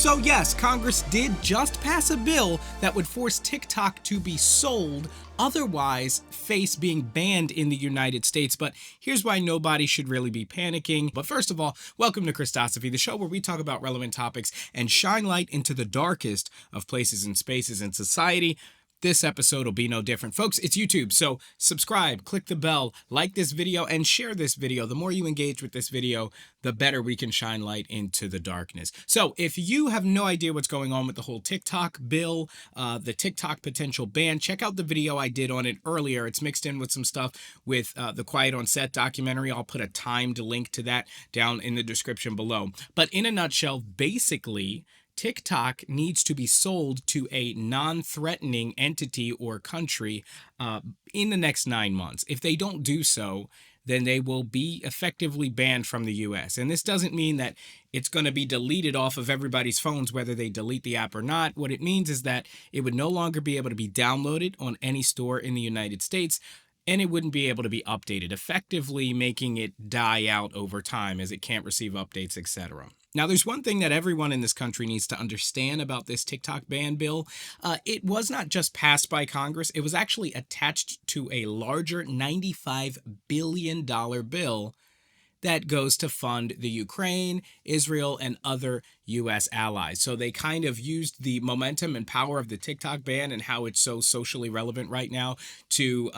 So yes, Congress did just pass a bill that would force TikTok to be sold, otherwise face being banned in the United States. But here's why nobody should really be panicking. But first of all, welcome to Christosophy, the show where we talk about relevant topics and shine light into the darkest of places and spaces in society. This episode will be no different. Folks, it's YouTube, so subscribe, click the bell, like this video, and share this video. The more you engage with this video, the better we can shine light into the darkness. So if you have no idea what's going on with the whole TikTok bill, the TikTok potential ban, check out the video I did on it earlier. It's mixed in with some stuff with the Quiet on Set documentary. I'll put a timed link to that down in the description below. But in a nutshell, basically, TikTok needs to be sold to a non-threatening entity or country in the next 9 months. If they don't do so, then they will be effectively banned from the US. And this doesn't mean that it's going to be deleted off of everybody's phones, whether they delete the app or not. What it means is that it would no longer be able to be downloaded on any store in the United States, and it wouldn't be able to be updated, effectively making it die out over time as it can't receive updates, etc. Now, there's one thing that everyone in this country needs to understand about this TikTok ban bill. It was not just passed by Congress. It was actually attached to a larger $95 billion bill that goes to fund the Ukraine, Israel, and other U.S. allies. So they kind of used the momentum and power of the TikTok ban and how it's so socially relevant right now to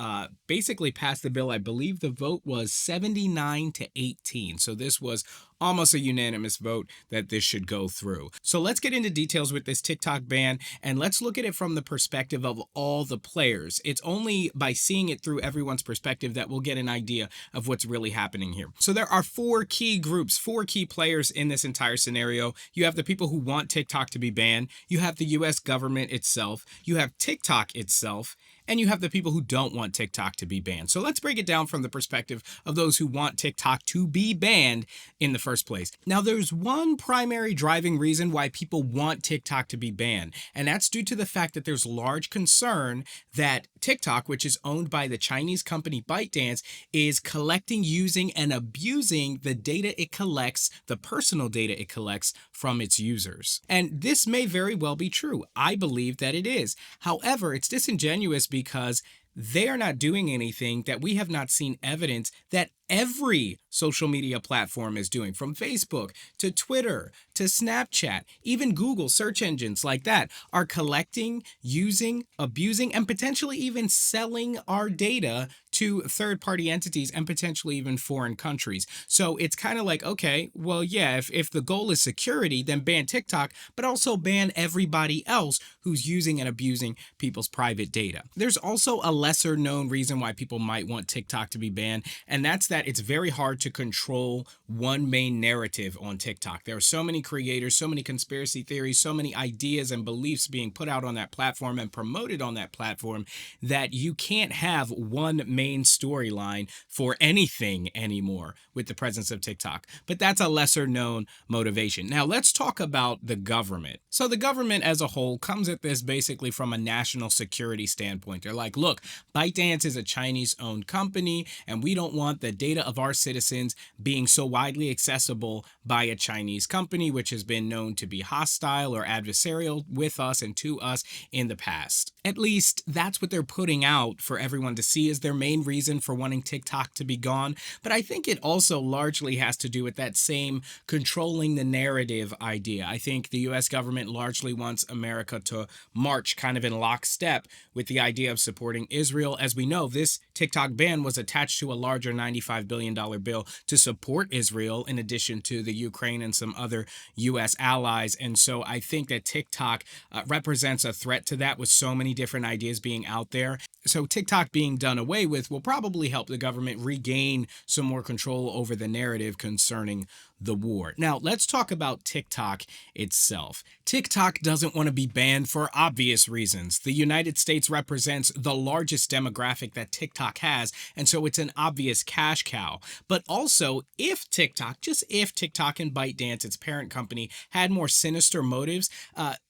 basically pass the bill. I believe the vote was 79-18. So this was almost a unanimous vote that this should go through. So let's get into details with this TikTok ban, and let's look at it from the perspective of all the players. It's only by seeing it through everyone's perspective that we'll get an idea of what's really happening here. So there are four key groups, four key players in this entire scenario. You have the people who want TikTok to be banned. You have the US government itself. You have TikTok itself. And you have the people who don't want TikTok to be banned. So let's break it down from the perspective of those who want TikTok to be banned in the first place. Now, there's one primary driving reason why people want TikTok to be banned, and that's due to the fact that there's large concern that TikTok, which is owned by the Chinese company ByteDance, is collecting, using, and abusing the data it collects, the personal data it collects from its users. And this may very well be true. I believe that it is. However, it's disingenuous because they are not doing anything that we have not seen evidence that every social media platform is doing, from Facebook to Twitter to Snapchat. Even Google search engines like that are collecting, using, abusing, and potentially even selling our data to third-party entities and potentially even foreign countries. So it's kind of like, okay, well, yeah, if the goal is security, then ban TikTok, but also ban everybody else who's using and abusing people's private data. There's also a lesser known reason why people might want TikTok to be banned, and that's that it's very hard to control one main narrative on TikTok. There are so many creators, so many conspiracy theories, so many ideas and beliefs being put out on that platform and promoted on that platform that you can't have one main storyline for anything anymore with the presence of TikTok. But that's a lesser known motivation. Now let's talk about the government. So the government as a whole comes at this basically from a national security standpoint. They're like, look, ByteDance is a Chinese owned company and we don't want the data of our citizens being so widely accessible by a Chinese company, which has been known to be hostile or adversarial with us and to us in the past. At least that's what they're putting out for everyone to see as their main reason for wanting TikTok to be gone. But I think it also largely has to do with that same controlling the narrative idea. I think the US government largely wants America to march kind of in lockstep with the idea of supporting Israel. As we know, this TikTok ban was attached to a larger $95 billion bill to support Israel in addition to the Ukraine and some other US allies. And so I think that TikTok represents a threat to that, with so many different ideas being out there. So TikTok being done away with will probably help the government regain some more control over the narrative concerning the war. Now, let's talk about TikTok itself. TikTok doesn't want to be banned for obvious reasons. The United States represents the largest demographic that TikTok has, and so it's an obvious cash cow. But also, if TikTok, just if TikTok and ByteDance, its parent company, had more sinister motives,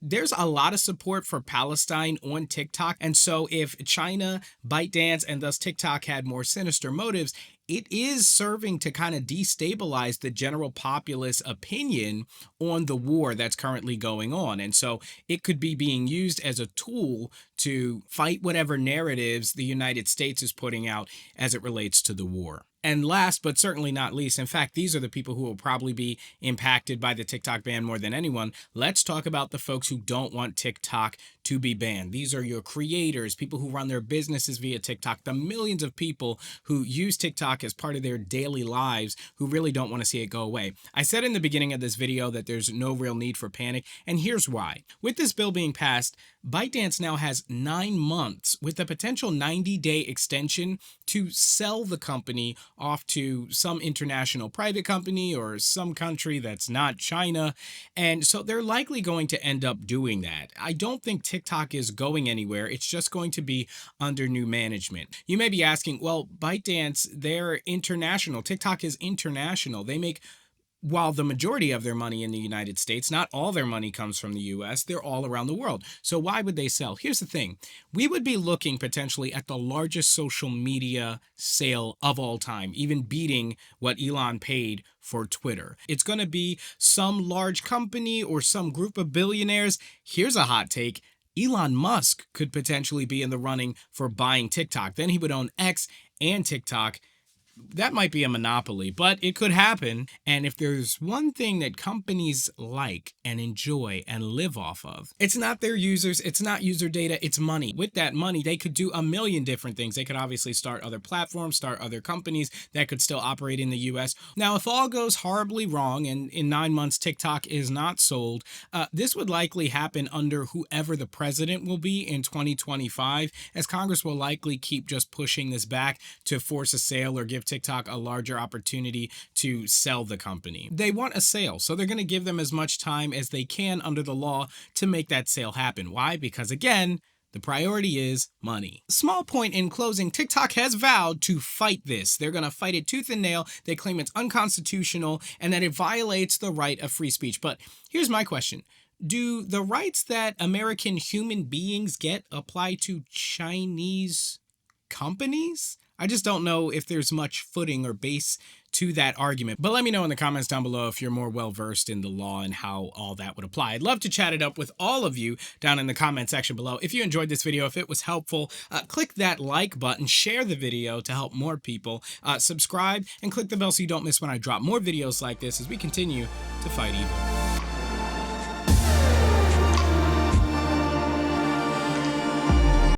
there's a lot of support for Palestine on TikTok. And so if China, ByteDance, and thus TikTok had more sinister motives, it is serving to kind of destabilize the general populace opinion on the war that's currently going on. And so it could be being used as a tool to fight whatever narratives the United States is putting out as it relates to the war. And last but certainly not least, in fact, these are the people who will probably be impacted by the TikTok ban more than anyone. Let's talk about the folks who don't want TikTok to be banned. These are your creators, people who run their businesses via TikTok, the millions of people who use TikTok as part of their daily lives who really don't want to see it go away. I said in the beginning of this video that there's no real need for panic, and here's why. With this bill being passed, ByteDance now has 9 months with a potential 90-day extension to sell the company off to some international private company or some country that's not China. And so they're likely going to end up doing that. I don't think TikTok is going anywhere. It's just going to be under new management. You may be asking, well, ByteDance, they're international. TikTok is international. They make, while the majority of their money in the United States, not all their money comes from the US, they're all around the world. So why would they sell? Here's the thing. We would be looking potentially at the largest social media sale of all time, even beating what Elon paid for Twitter. It's going to be some large company or some group of billionaires. Here's a hot take. Elon Musk could potentially be in the running for buying TikTok. Then he would own X and TikTok. That might be a monopoly, but it could happen. And if there's one thing that companies like and enjoy and live off of, it's not their users, it's not user data, it's money. With that money, they could do a million different things. They could obviously start other platforms, start other companies that could still operate in the US. Now, if all goes horribly wrong and in 9 months TikTok is not sold, this would likely happen under whoever the president will be in 2025, as Congress will likely keep just pushing this back to force a sale or give TikTok a larger opportunity to sell the company. They want a sale, so they're going to give them as much time as they can under the law to make that sale happen. Why? Because again, the priority is money. Small point in closing, TikTok has vowed to fight this. They're going to fight it tooth and nail. They claim it's unconstitutional and that it violates the right of free speech. But here's my question. Do the rights that American human beings get apply to Chinese companies? I just don't know if there's much footing or base to that argument. But let me know in the comments down below if you're more well-versed in the law and how all that would apply. I'd love to chat it up with all of you down in the comment section below. If you enjoyed this video, if it was helpful, click that like button, share the video to help more people, subscribe, and click the bell so you don't miss when I drop more videos like this as we continue to fight evil.